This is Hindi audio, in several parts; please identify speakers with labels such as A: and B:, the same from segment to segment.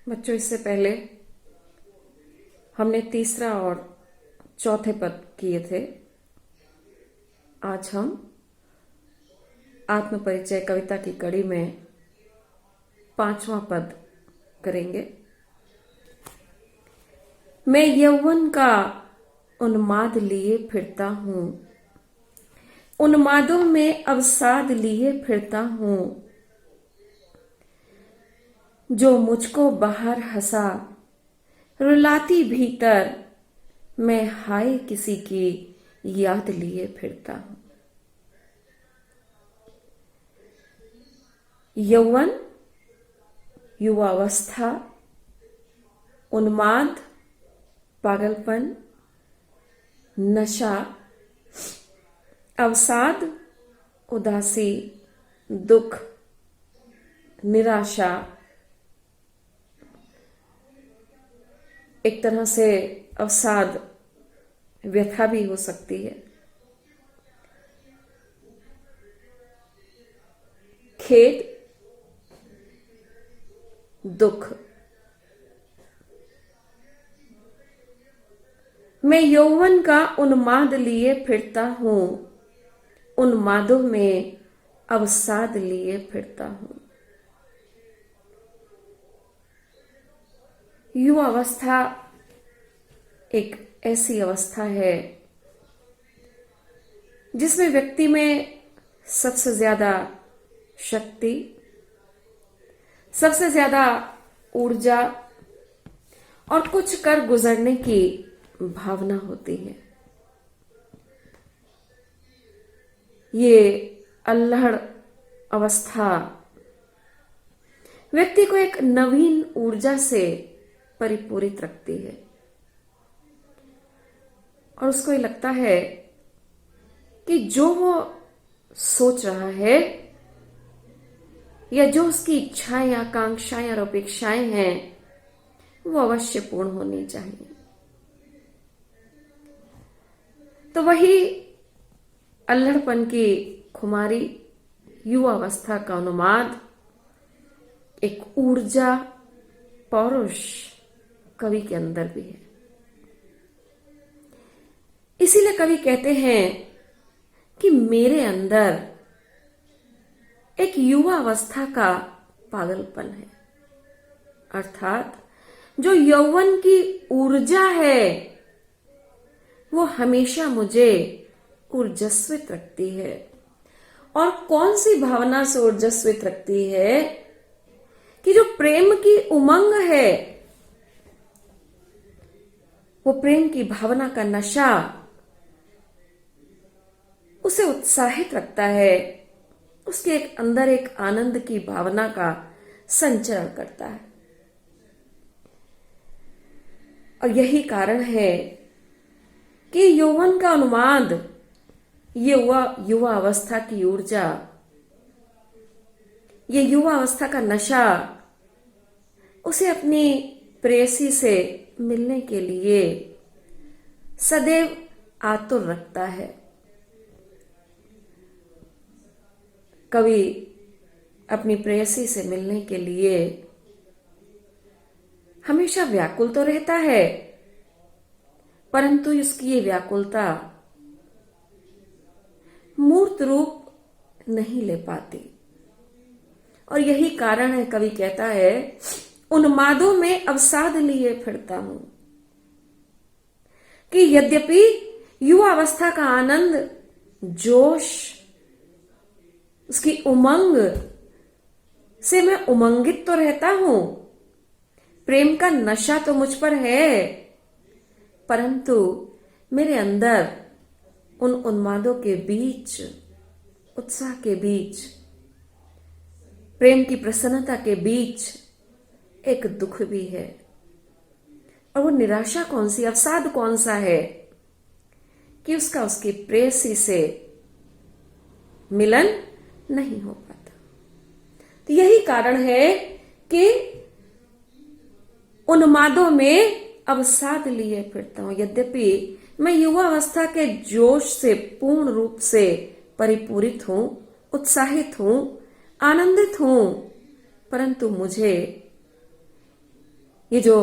A: बच्चों, इससे पहले हमने तीसरा और चौथे पद किए थे। आज हम आत्मपरिचय कविता की कड़ी में पांचवा पद करेंगे। मैं यौवन का उन्माद लिए फिरता हूं, उन्मादों में अवसाद लिए फिरता हूं। जो मुझको बाहर हंसा रुलाती भीतर, मैं हाय किसी की याद लिए फिरता हूं। यौवन, युवावस्था, उन्माद, पागलपन, नशा, अवसाद, उदासी, दुख, निराशा, एक तरह से अवसाद व्यथा भी हो सकती है। खेद, दुख। मैं यौवन का उन्माद लिए फिरता हूं, उन्मादों में अवसाद लिए फिरता हूं। युवावस्था एक ऐसी अवस्था है जिसमें व्यक्ति में सबसे ज्यादा शक्ति, सबसे ज्यादा ऊर्जा और कुछ कर गुजरने की भावना होती है। ये अल्हड़ अवस्था व्यक्ति को एक नवीन ऊर्जा से परिपूरित रखती है और उसको ये लगता है कि जो वो सोच रहा है या जो उसकी इच्छाएं, आकांक्षाएं और अपेक्षाएं हैं वो अवश्य पूर्ण होनी चाहिए। तो वही अल्हड़पन की खुमारी, युवावस्था का उन्माद, एक ऊर्जा, पौरुष कवि के अंदर भी है। इसीलिए कवि कहते हैं कि मेरे अंदर एक युवा अवस्था का पागलपन है, अर्थात जो यौवन की ऊर्जा है वो हमेशा मुझे ऊर्जस्वित रखती है। और कौन सी भावना से ऊर्जस्वित रखती है कि जो प्रेम की उमंग है, वो प्रेम की भावना का नशा उसे उत्साहित रखता है, उसके अंदर एक आनंद की भावना का संचरण करता है। और यही कारण है कि यौवन का उन्माद, युवा अवस्था की ऊर्जा, ये युवा अवस्था का नशा उसे अपनी प्रेयसी से मिलने के लिए सदैव आतुर रखता है। कवि अपनी प्रेयसी से मिलने के लिए हमेशा व्याकुल तो रहता है, परंतु उसकी ये व्याकुलता मूर्त रूप नहीं ले पाती। और यही कारण है, कवि कहता है, उन्मादों में अवसाद लिए फिरता हूं। कि यद्यपि युवा अवस्था का आनंद, जोश, उसकी उमंग से मैं उमंगित तो रहता हूं, प्रेम का नशा तो मुझ पर है, परंतु मेरे अंदर उन उन्मादों के बीच, उत्साह के बीच, प्रेम की प्रसन्नता के बीच एक दुख भी है। और वो निराशा कौन सी, अवसाद कौन सा है कि उसकी प्रेयसी से मिलन नहीं हो पाता। तो यही कारण है कि उन्मादों में अवसाद लिए फिरता हूं। यद्यपि मैं युवा अवस्था के जोश से पूर्ण रूप से परिपूरित हूं, उत्साहित हूं, आनंदित हूं, परंतु मुझे ये जो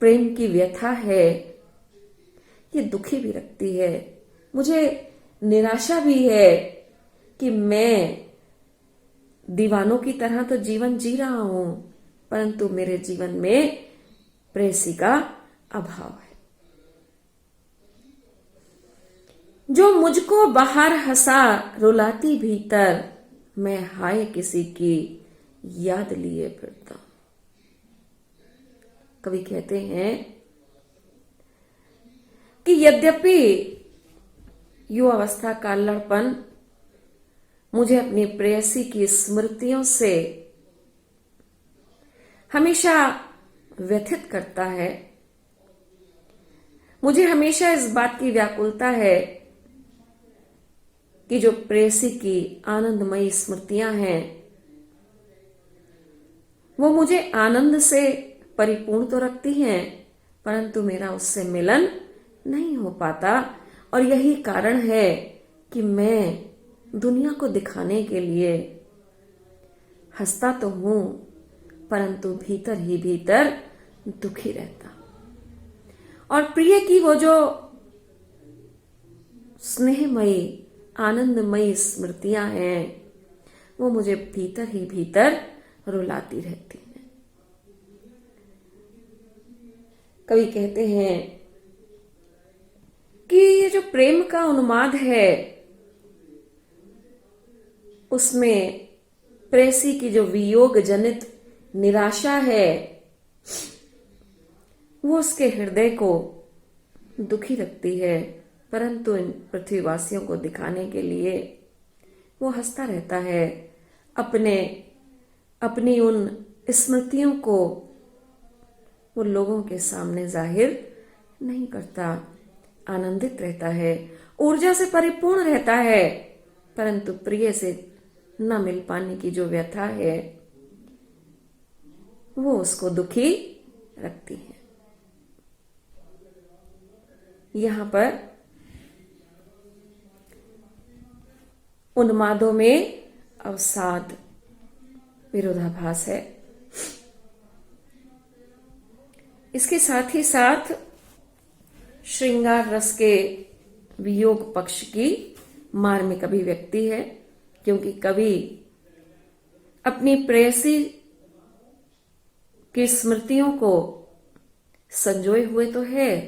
A: प्रेम की व्यथा है, ये दुखी भी रखती है। मुझे निराशा भी है कि मैं दीवानों की तरह तो जीवन जी रहा हूं, परंतु मेरे जीवन में प्रेयसी का अभाव है। जो मुझको बाहर हंसा रुलाती भीतर, मैं हाय किसी की याद लिए फिरता। कवि कहते हैं कि यद्यपि युवावस्था का लड़पन मुझे अपनी प्रेयसी की स्मृतियों से हमेशा व्यथित करता है, मुझे हमेशा इस बात की व्याकुलता है कि जो प्रेयसी की आनंदमयी स्मृतियां हैं वो मुझे आनंद से परिपूर्ण तो रखती हैं, परंतु मेरा उससे मिलन नहीं हो पाता। और यही कारण है कि मैं दुनिया को दिखाने के लिए हंसता तो हूं, परंतु भीतर ही भीतर दुखी रहता। और प्रिय की वो जो स्नेहमयी आनंदमयी स्मृतियां हैं वो मुझे भीतर ही भीतर रुलाती रहती हैं। कवि कहते हैं कि ये जो प्रेम का उन्माद है उसमें प्रेयसी की जो वियोग जनित निराशा है वो उसके हृदय को दुखी रखती है, परंतु इन पृथ्वीवासियों को दिखाने के लिए वो हंसता रहता है। अपनी उन स्मृतियों को वो लोगों के सामने जाहिर नहीं करता, आनंदित रहता है, ऊर्जा से परिपूर्ण रहता है, परंतु प्रिय से न मिल पाने की जो व्यथा है वो उसको दुखी रखती है। यहां पर उन्मादों में अवसाद विरोधाभास है। इसके साथ ही साथ श्रृंगार रस के वियोग पक्ष की मार्मिक अभिव्यक्ति है, क्योंकि कवि अपनी प्रेयसी की स्मृतियों को संजोए हुए तो है,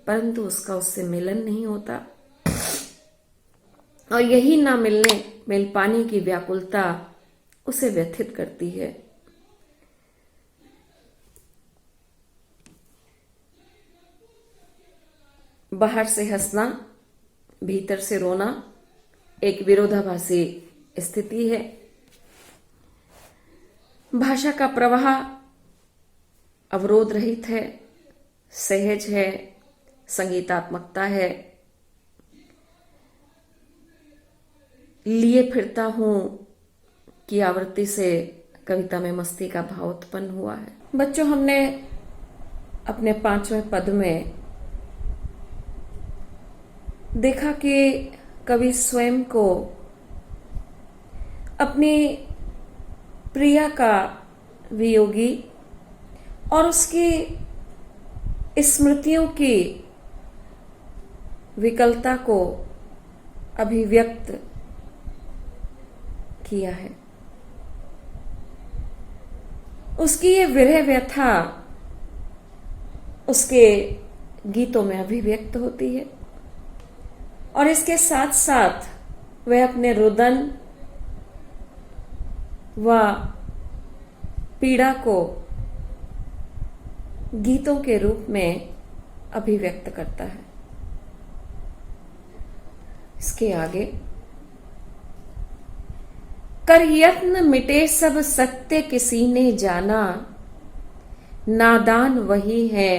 A: परंतु उसका उससे मिलन नहीं होता। और यही ना मिल पाने की व्याकुलता उसे व्यथित करती है। बाहर से हंसना, भीतर से रोना एक विरोधाभासी स्थिति है। भाषा का प्रवाह अवरोध रहित है, सहज है, संगीतात्मकता है। लिए फिरता हूं की आवृत्ति से कविता में मस्ती का भाव उत्पन्न हुआ है। बच्चों, हमने अपने 5वें पद में देखा कि कवि स्वयं को अपनी प्रिया का वियोगी और उसकी स्मृतियों की विकलता को अभिव्यक्त किया है। उसकी ये विरह व्यथा उसके गीतों में अभिव्यक्त होती है और इसके साथ साथ वह अपने रुदन व पीड़ा को गीतों के रूप में अभिव्यक्त करता है। इसके आगे, कर यत्न मिटे सब सत्य किसी ने जाना, नादान वही है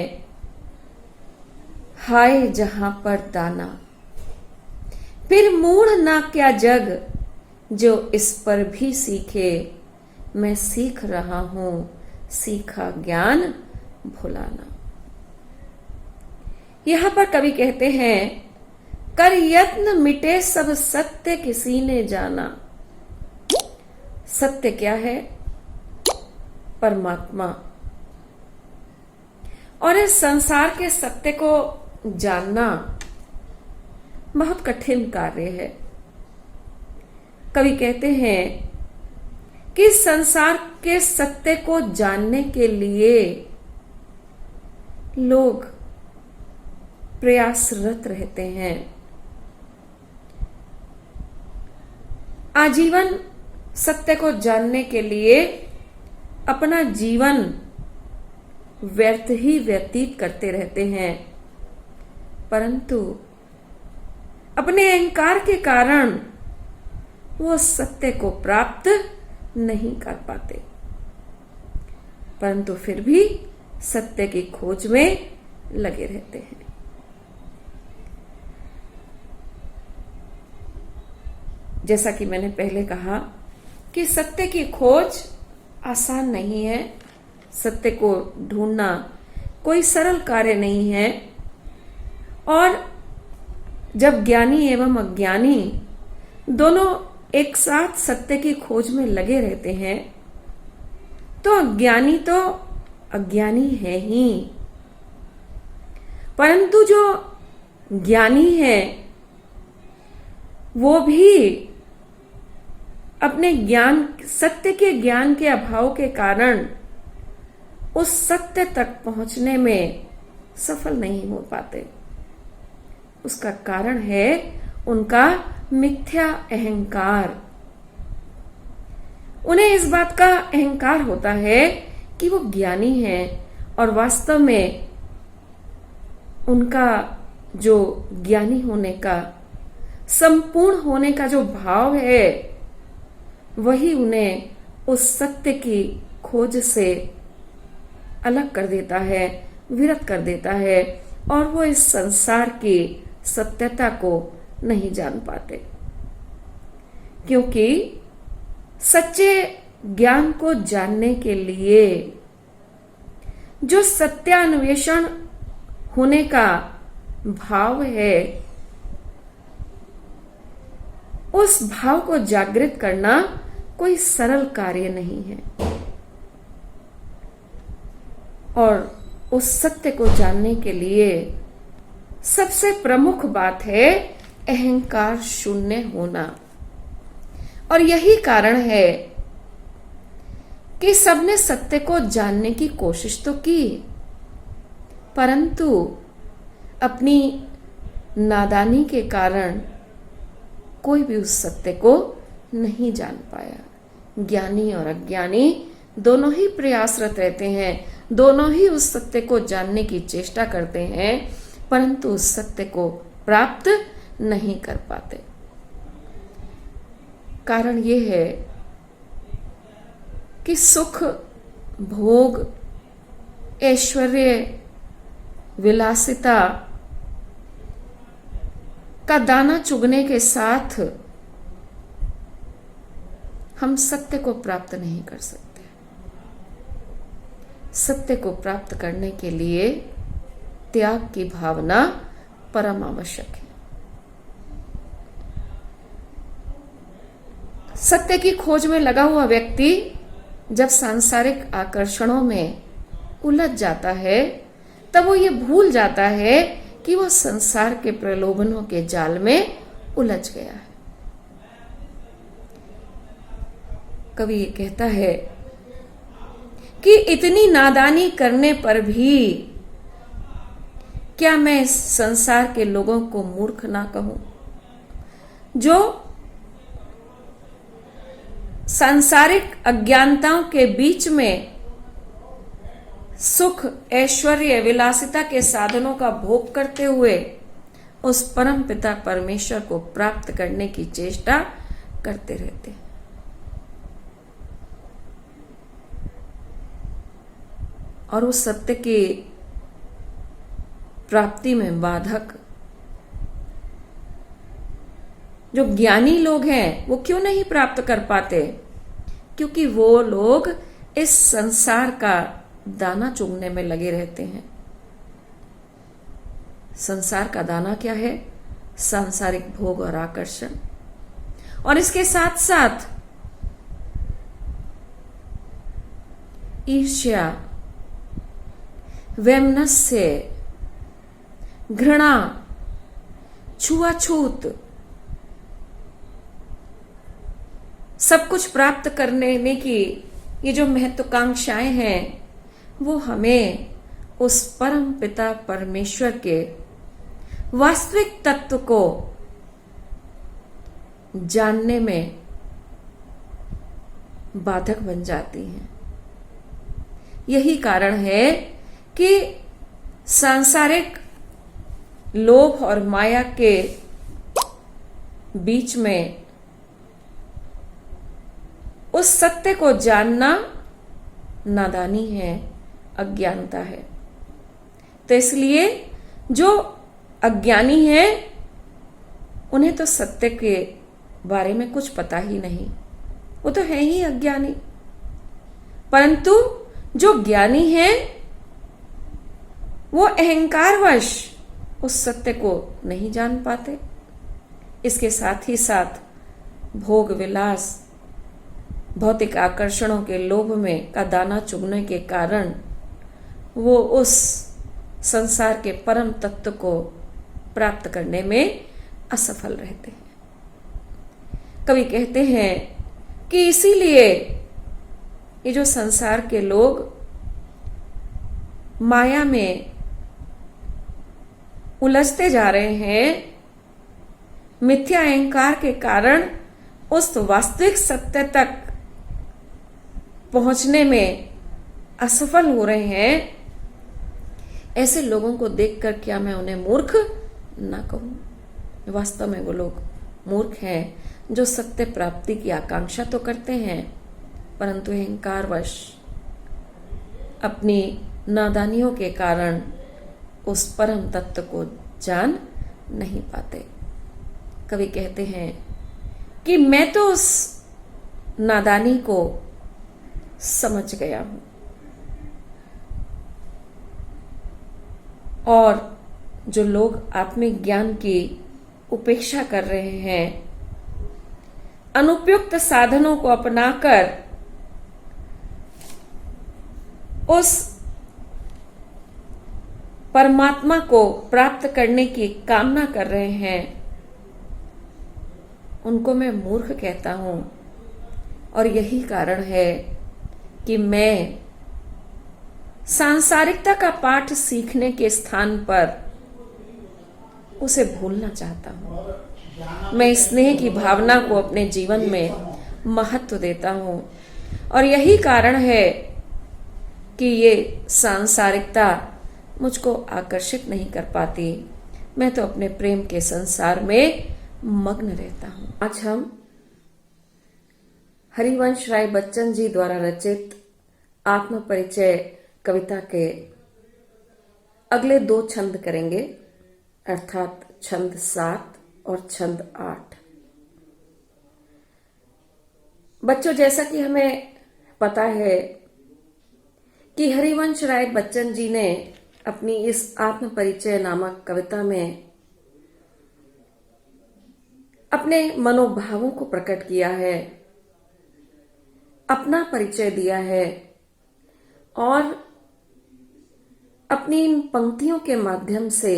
A: हाय जहां पर दाना। फिर मूढ़ ना क्या जग जो इस पर भी सीखे, मैं सीख रहा हूं सीखा ज्ञान भुलाना। यहां पर कवि कहते हैं, कर यत्न मिटे सब सत्य किसी ने जाना। सत्य क्या है? परमात्मा। और इस संसार के सत्य को जानना बहुत कठिन कार्य है। कवि कहते हैं कि संसार के सत्य को जानने के लिए लोग प्रयासरत रहते हैं। आजीवन सत्य को जानने के लिए अपना जीवन व्यर्थ ही व्यतीत करते रहते हैं, परंतु अपने अहंकार के कारण वो सत्य को प्राप्त नहीं कर पाते, परंतु फिर भी सत्य की खोज में लगे रहते हैं। जैसा कि मैंने पहले कहा कि सत्य की खोज आसान नहीं है। सत्य को ढूंढना कोई सरल कार्य नहीं है। और जब ज्ञानी एवं अज्ञानी दोनों एक साथ सत्य की खोज में लगे रहते हैं तो अज्ञानी है ही, परंतु जो ज्ञानी है वो भी अपने सत्य के ज्ञान के अभाव के कारण उस सत्य तक पहुंचने में सफल नहीं हो पाते। उसका कारण है उनका मिथ्या अहंकार। उन्हें इस बात का अहंकार होता है कि वो ज्ञानी है और वास्तव में उनका जो ज्ञानी होने का, संपूर्ण होने का जो भाव है वही उन्हें उस सत्य की खोज से अलग कर देता है, विरत कर देता है और वो इस संसार की सत्यता को नहीं जान पाते। क्योंकि सच्चे ज्ञान को जानने के लिए जो सत्यान्वेषण होने का भाव है, उस भाव को जागृत करना कोई सरल कार्य नहीं है। और उस सत्य को जानने के लिए सबसे प्रमुख बात है अहंकार शून्य होना। और यही कारण है कि सबने सत्य को जानने की कोशिश तो की, परंतु अपनी नादानी के कारण कोई भी उस सत्य को नहीं जान पाया। ज्ञानी और अज्ञानी दोनों ही प्रयासरत रहते हैं, दोनों ही उस सत्य को जानने की चेष्टा करते हैं, परंतु उस सत्य को प्राप्त नहीं कर पाते। कारण ये है कि सुख, भोग, ऐश्वर्य, विलासिता का दाना चुगने के साथ हम सत्य को प्राप्त नहीं कर सकते। सत्य को प्राप्त करने के लिए त्याग की भावना परम आवश्यक है। सत्य की खोज में लगा हुआ व्यक्ति जब सांसारिक आकर्षणों में उलझ जाता है तब वो ये भूल जाता है कि वो संसार के प्रलोभनों के जाल में उलझ गया है। कवि ये कहता है कि इतनी नादानी करने पर भी क्या मैं इस संसार के लोगों को मूर्ख ना कहूं, जो सांसारिक अज्ञानताओं के बीच में सुख, ऐश्वर्य, विलासिता के साधनों का भोग करते हुए उस परम पिता परमेश्वर को प्राप्त करने की चेष्टा करते रहते हैं। और उस सत्य की प्राप्ति में बाधक जो ज्ञानी लोग हैं वो क्यों नहीं प्राप्त कर पाते? क्योंकि वो लोग इस संसार का दाना चुगने में लगे रहते हैं। संसार का दाना क्या है? सांसारिक भोग और आकर्षण, और इसके साथ साथ ईर्ष्या, वैमनस्य, घृणा, छुआछूत, सब कुछ प्राप्त करने की ये जो महत्वाकांक्षाएं हैं, वो हमें उस परम पिता परमेश्वर के वास्तविक तत्व को जानने में बाधक बन जाती हैं। यही कारण है कि सांसारिक लोभ और माया के बीच में उस सत्य को जानना नादानी है, अज्ञानता है। तो इसलिए जो अज्ञानी है उन्हें तो सत्य के बारे में कुछ पता ही नहीं, वो तो है ही अज्ञानी। परंतु जो ज्ञानी है वो अहंकारवश उस सत्य को नहीं जान पाते। इसके साथ ही साथ भोग विलास, भौतिक आकर्षणों के लोभ में का दाना चुगने के कारण वो उस संसार के परम तत्व को प्राप्त करने में असफल रहते हैं। कवि कहते हैं कि इसीलिए ये जो संसार के लोग माया में उलझते जा रहे हैं, मिथ्या अहंकार के कारण उस वास्तविक सत्य तक पहुंचने में असफल हो रहे हैं, ऐसे लोगों को देखकर क्या मैं उन्हें मूर्ख ना कहूं? वास्तव में वो लोग मूर्ख हैं जो सत्य प्राप्ति की आकांक्षा तो करते हैं, परंतु अहंकारवश अपनी नादानियों के कारण उस परम तत्व को जान नहीं पाते। कवि कहते हैं कि मैं तो उस नादानी को समझ गया हूं, और जो लोग आत्मिक ज्ञान की उपेक्षा कर रहे हैं, अनुपयुक्त साधनों को अपनाकर उस परमात्मा को प्राप्त करने की कामना कर रहे हैं, उनको मैं मूर्ख कहता हूं। और यही कारण है कि मैं सांसारिकता का पाठ सीखने के स्थान पर उसे भूलना चाहता हूं। मैं स्नेह की भावना को अपने जीवन में महत्व देता हूं, और यही कारण है कि ये सांसारिकता मुझको आकर्षित नहीं कर पाती। मैं तो अपने प्रेम के संसार में मग्न रहता हूं। आज हम हरिवंश राय बच्चन जी द्वारा रचित आत्म परिचय कविता के अगले 2 छंद करेंगे, अर्थात छंद 7 और छंद 8। बच्चों, जैसा कि हमें पता है कि हरिवंश राय बच्चन जी ने अपनी इस आत्म परिचय नामक कविता में अपने मनोभावों को प्रकट किया है, अपना परिचय दिया है, और अपनी इन पंक्तियों के माध्यम से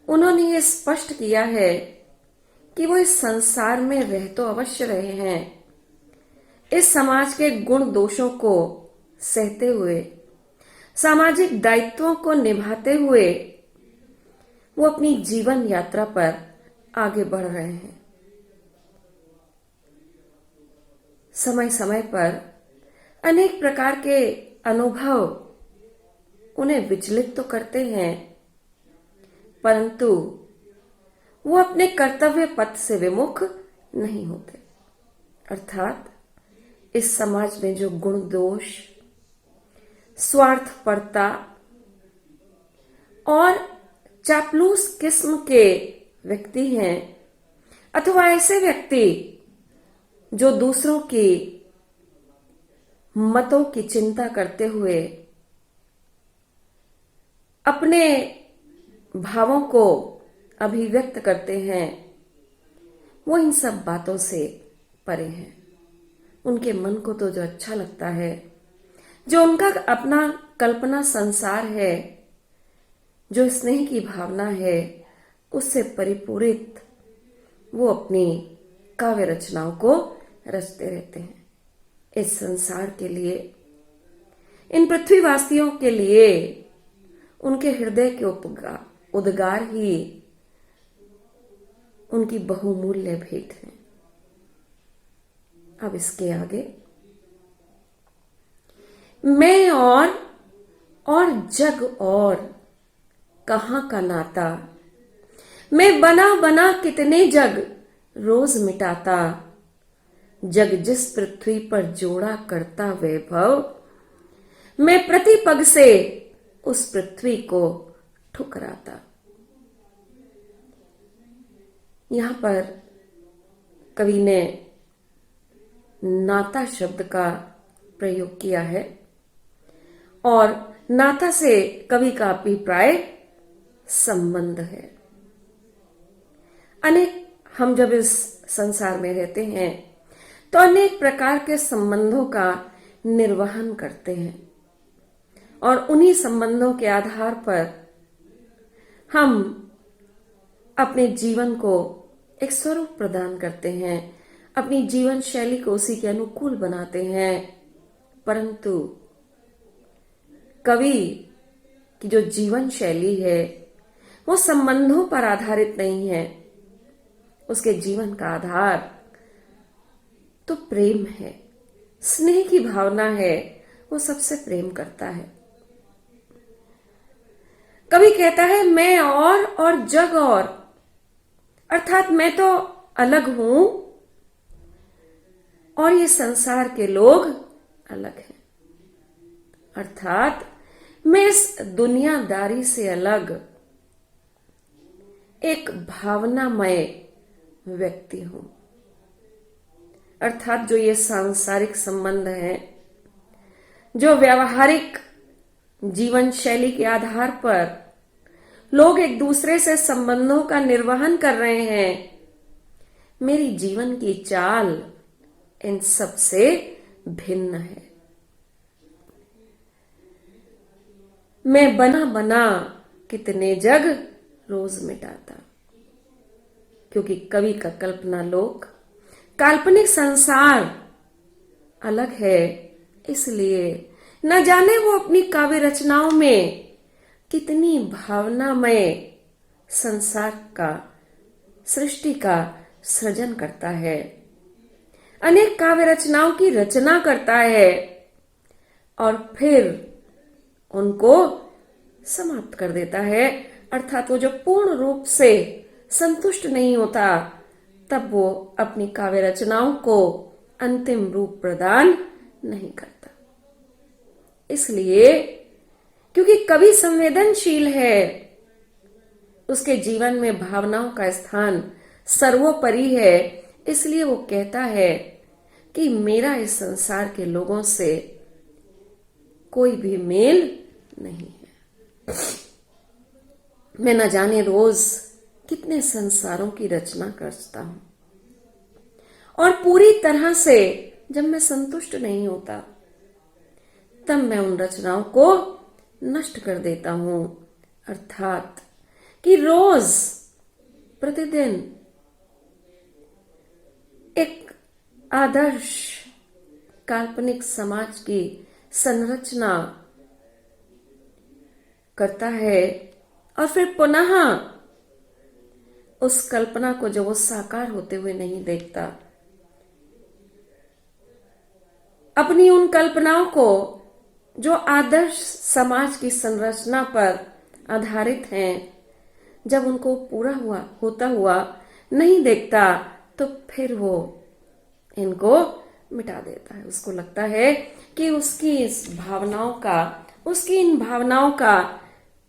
A: उन्होंने ये स्पष्ट किया है कि वो इस संसार में रह तो अवश्य रहे हैं, इस समाज के गुण दोषों को सहते हुए, सामाजिक दायित्वों को निभाते हुए वो अपनी जीवन यात्रा पर आगे बढ़ रहे हैं। समय समय पर अनेक प्रकार के अनुभव उन्हें विचलित तो करते हैं, परंतु वो अपने कर्तव्य पथ से विमुख नहीं होते। अर्थात इस समाज में जो गुण दोष, स्वार्थपरता और चापलूस किस्म के व्यक्ति हैं, अथवा ऐसे व्यक्ति जो दूसरों की मतों की चिंता करते हुए अपने भावों को अभिव्यक्त करते हैं, वो इन सब बातों से परे हैं। उनके मन को तो जो अच्छा लगता है, जो उनका अपना कल्पना संसार है, जो स्नेह की भावना है उससे परिपूरित वो अपनी काव्य रचनाओं को रचते रहते हैं। इस संसार के लिए, इन पृथ्वीवासियों के लिए उनके हृदय के उद्गार ही उनकी बहुमूल्य भेंट है। अब इसके आगे, मैं और जग और कहां का नाता, मैं बना बना कितने जग रोज मिटाता, जग जिस पृथ्वी पर जोड़ा करता वैभव, मैं प्रति पग से उस पृथ्वी को ठुकराता। यहां पर कवि ने नाता शब्द का प्रयोग किया है और नाता से कवि का अभिप्राय संबंध है। अनेक, हम जब इस संसार में रहते हैं तो अनेक प्रकार के संबंधों का निर्वहन करते हैं और उन्हीं संबंधों के आधार पर हम अपने जीवन को एक स्वरूप प्रदान करते हैं, अपनी जीवन शैली को उसी के अनुकूल बनाते हैं। परंतु कवि की जो जीवन शैली है वो संबंधों पर आधारित नहीं है। उसके जीवन का आधार तो प्रेम है, स्नेह की भावना है, वो सबसे प्रेम करता है। कवि कहता है मैं और जग और, अर्थात मैं तो अलग हूं और ये संसार के लोग अलग हैं। अर्थात मैं इस दुनियादारी से अलग एक भावनामय व्यक्ति हूं। अर्थात जो ये सांसारिक संबंध है, जो व्यावहारिक जीवन शैली के आधार पर लोग एक दूसरे से संबंधों का निर्वहन कर रहे हैं, मेरी जीवन की चाल इन सब से भिन्न है। मैं बना बना कितने जग रोज मिटाता, क्योंकि कवि का कल्पना लोक, काल्पनिक संसार अलग है, इसलिए न जाने वो अपनी काव्य रचनाओं में कितनी भावनामय संसार का, सृष्टि का सृजन करता है, अनेक काव्य रचनाओं की रचना करता है और फिर उनको समाप्त कर देता है। अर्थात वो जब पूर्ण रूप से संतुष्ट नहीं होता तब वो अपनी काव्य रचनाओं को अंतिम रूप प्रदान नहीं करता। इसलिए क्योंकि कवि संवेदनशील है, उसके जीवन में भावनाओं का स्थान सर्वोपरि है, इसलिए वो कहता है कि मेरा इस संसार के लोगों से कोई भी मेल नहीं है। मैं न जाने रोज कितने संसारों की रचना करता हूं और पूरी तरह से जब मैं संतुष्ट नहीं होता तब मैं उन रचनाओं को नष्ट कर देता हूं। अर्थात कि रोज प्रतिदिन एक आदर्श काल्पनिक समाज की संरचना करता है और फिर पुनः उस कल्पना को जो वो साकार होते हुए नहीं देखता, अपनी उन कल्पनाओं को जो आदर्श समाज की संरचना पर आधारित हैं, जब उनको पूरा होता हुआ नहीं देखता तो फिर वो इनको मिटा देता है। उसको लगता है कि उसकी इन भावनाओं का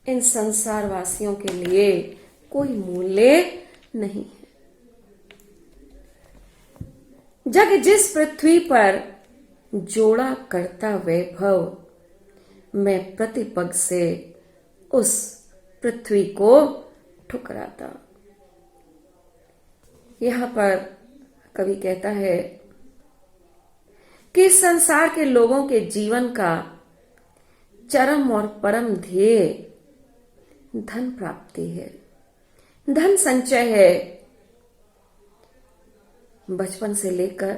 A: इन संसारवासियों के लिए कोई मूल्य नहीं है। जग जिस पृथ्वी पर जोड़ा करता वैभव, मैं प्रतिपग से उस पृथ्वी को ठुकराता। यहां पर कवि कहता है कि इस संसार के लोगों के जीवन का चरम और परम ध्येय धन प्राप्ति है, धन संचय है। बचपन से लेकर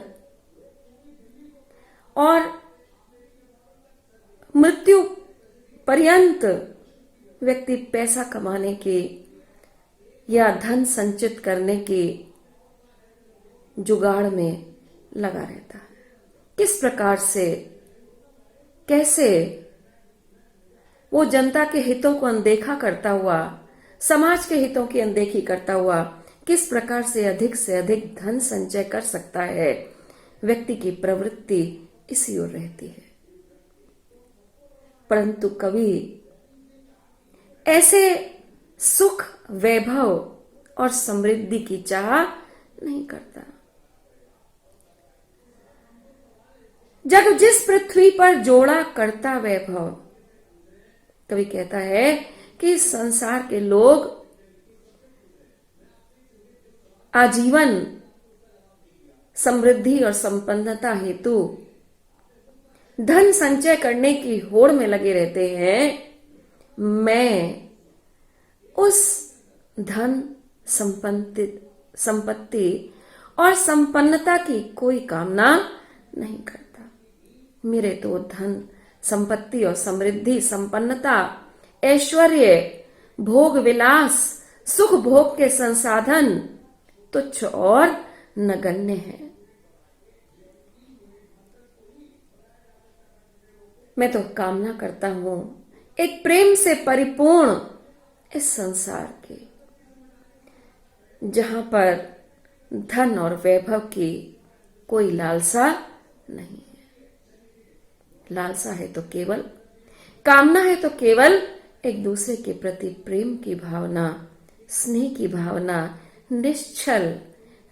A: और मृत्यु पर्यंत व्यक्ति पैसा कमाने की या धन संचित करने की जुगाड़ में लगा रहता है। किस प्रकार से, कैसे वो जनता के हितों को अनदेखा करता हुआ, समाज के हितों की अनदेखी करता हुआ किस प्रकार से अधिक धन संचय कर सकता है, व्यक्ति की प्रवृत्ति इसी ओर रहती है। परंतु कवि ऐसे सुख, वैभव और समृद्धि की चाह नहीं करता। जग जिस पृथ्वी पर जोड़ा करता वैभव, कवि कहता है कि संसार के लोग आजीवन समृद्धि और संपन्नता हेतु धन संचय करने की होड़ में लगे रहते हैं। मैं उस धन, संपत्ति और संपन्नता की कोई कामना नहीं करता। मेरे तो धन, संपत्ति और समृद्धि, संपन्नता, ऐश्वर्य, भोग विलास, सुख भोग के संसाधन तुच्छ और नगण्य है। मैं तो कामना करता हूं एक प्रेम से परिपूर्ण इस संसार के, जहां पर धन और वैभव की कोई लालसा नहीं है। लालसा है तो केवल, कामना है तो केवल एक दूसरे के प्रति प्रेम की भावना, स्नेह की भावना, निश्चल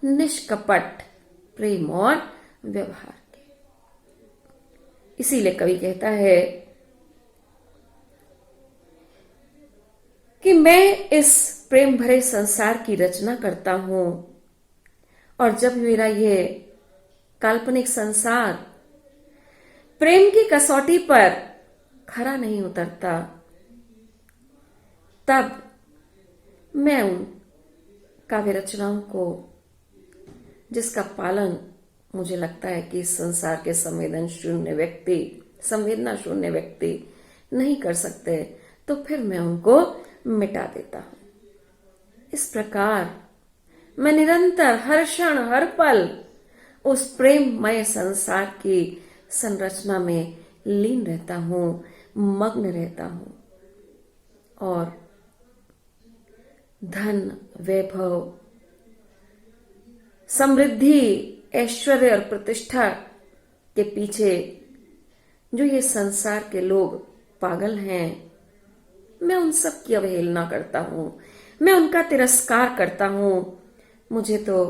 A: निष्कपट प्रेम और व्यवहार की। इसीलिए कवि कहता है कि मैं इस प्रेम भरे संसार की रचना करता हूं, और जब मेरा ये काल्पनिक संसार प्रेम की कसौटी पर खरा नहीं उतरता, तब मैं उन काव्य रचनाओं को, जिसका पालन मुझे लगता है कि इस संसार के संवेदना शून्य व्यक्ति नहीं कर सकते, तो फिर मैं उनको मिटा देता हूं। इस प्रकार मैं निरंतर हर क्षण हर पल उस प्रेममय संसार की संरचना में लीन रहता हूं, मग्न रहता हूं, और धन, वैभव, समृद्धि, ऐश्वर्य और प्रतिष्ठा के पीछे जो ये संसार के लोग पागल हैं, मैं उन सब की अवहेलना करता हूं, मैं उनका तिरस्कार करता हूं। मुझे तो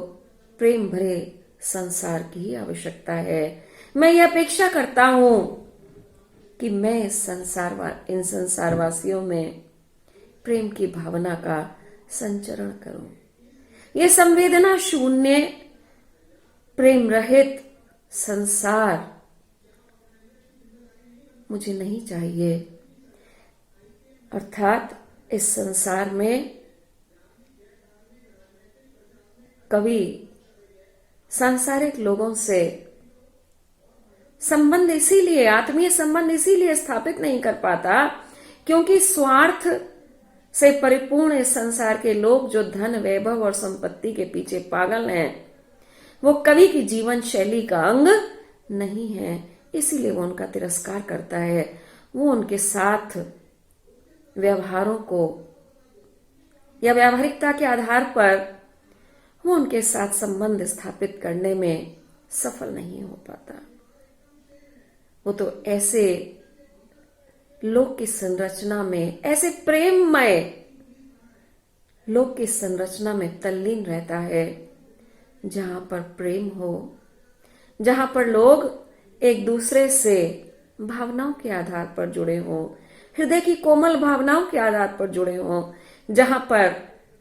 A: प्रेम भरे संसार की ही आवश्यकता है। मैं ये अपेक्षा करता हूं कि मैं इन संसारवासियों में प्रेम की भावना का संचरण करूं। ये संवेदना शून्य, प्रेम रहित संसार मुझे नहीं चाहिए। अर्थात इस संसार में कवि सांसारिक लोगों से संबंध इसीलिए, आत्मीय संबंध इसीलिए स्थापित नहीं कर पाता क्योंकि स्वार्थ से परिपूर्ण इस संसार के लोग जो धन, वैभव और संपत्ति के पीछे पागल हैं, वो कवि की जीवन शैली का अंग नहीं है। इसीलिए वो उनका तिरस्कार करता है। वो उनके साथ व्यवहारों को या व्यावहारिकता के आधार पर वो उनके साथ संबंध स्थापित करने में सफल नहीं हो पाता। वो तो ऐसे लोक की संरचना में, ऐसे प्रेममय लोक की संरचना में तल्लीन रहता है जहां पर प्रेम हो, जहां पर लोग एक दूसरे से भावनाओं के आधार पर जुड़े हों, हृदय की कोमल भावनाओं के आधार पर जुड़े हों, जहां पर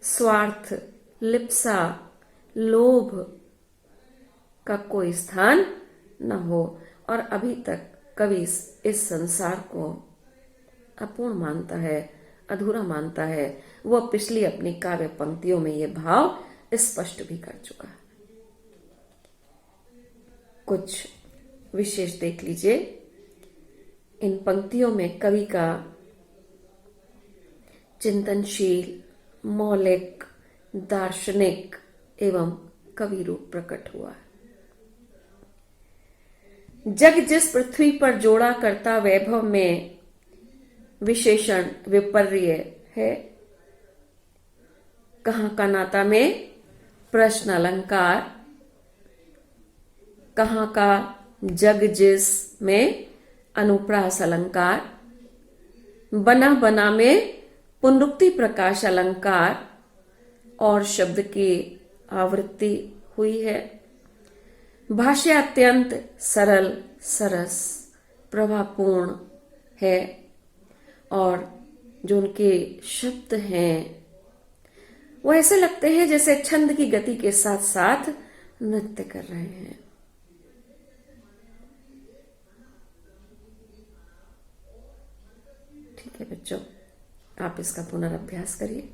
A: स्वार्थ, लिप्सा, लोभ का कोई स्थान न हो। और अभी तक कवि इस संसार को अपूर्ण मानता है, अधूरा मानता है, वह पिछली अपनी काव्य पंक्तियों में ये भाव स्पष्ट भी कर चुका है। कुछ विशेष देख लीजिए। इन पंक्तियों में कवि का चिंतनशील, मौलिक, दार्शनिक एवं कवि रूप प्रकट हुआ है। जग जिस पृथ्वी पर जोड़ा करता वैभव में विशेषण विपर्य है। कहां का नाता में प्रश्न अलंकार, कहां का जग जिस में अनुप्रास अलंकार, बना बना में पुनरुक्ति प्रकाश अलंकार और शब्द की आवृत्ति हुई है। भाषा अत्यंत सरल, सरस, प्रभापूर्ण है और जो उनके शब्द हैं वो ऐसे लगते हैं जैसे छंद की गति के साथ साथ नृत्य कर रहे हैं। ठीक है बच्चों, आप इसका पुनर्अभ्यास करिए।